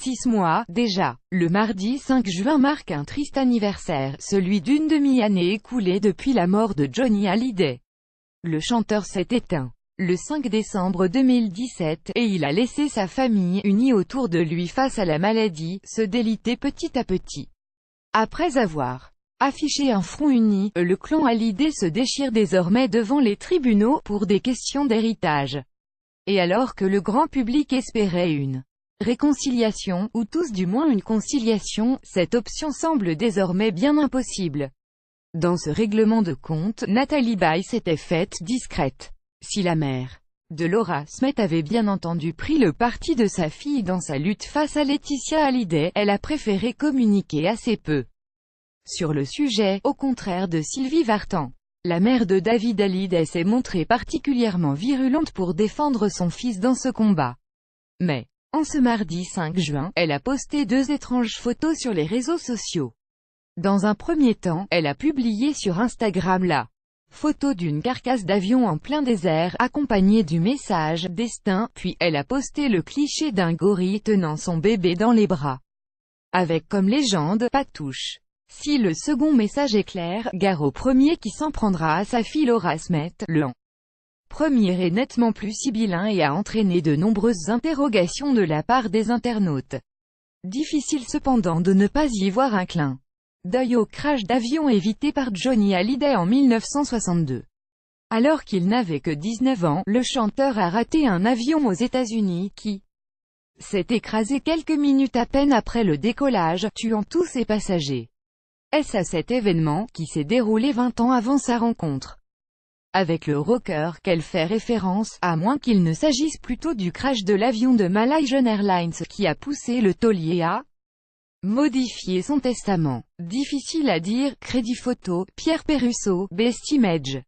6 mois, déjà. Le mardi 5 juin marque un triste anniversaire, celui d'une demi-année écoulée depuis la mort de Johnny Hallyday. Le chanteur s'est éteint le 5 décembre 2017, et il a laissé sa famille, unie autour de lui face à la maladie, se déliter petit à petit. Après avoir affiché un front uni, le clan Hallyday se déchire désormais devant les tribunaux, pour des questions d'héritage. Et alors que le grand public espérait une réconciliation, ou tous du moins une conciliation, cette option semble désormais bien impossible. Dans ce règlement de compte, Natalie Baye s'était faite discrète. Si la mère de Laura Smith avait bien entendu pris le parti de sa fille dans sa lutte face à Laetitia Hallyday, elle a préféré communiquer assez peu sur le sujet, au contraire de Sylvie Vartan. La mère de David Hallyday s'est montrée particulièrement virulente pour défendre son fils dans ce combat. Mais, en ce mardi 5 juin, elle a posté 2 étranges photos sur les réseaux sociaux. Dans un premier temps, elle a publié sur Instagram la photo d'une carcasse d'avion en plein désert, accompagnée du message « Destin », puis elle a posté le cliché d'un gorille tenant son bébé dans les bras, avec comme légende « Pas de touche ». Si le second message est clair, gare au premier qui s'en prendra à sa fille Laura Smith, le premier est nettement plus sibyllin et a entraîné de nombreuses interrogations de la part des internautes. Difficile cependant de ne pas y voir un clin d'œil au crash d'avion évité par Johnny Hallyday en 1962. Alors qu'il n'avait que 19 ans, le chanteur a raté un avion aux États-Unis qui s'est écrasé quelques minutes à peine après le décollage, tuant tous ses passagers. Est-ce à cet événement, qui s'est déroulé 20 ans avant sa rencontre avec le rocker, qu'elle fait référence, à moins qu'il ne s'agisse plutôt du crash de l'avion de Malaysian Airlines qui a poussé le taulier à modifier son testament. Difficile à dire. Crédit photo, Pierre Pérusso, Best Image.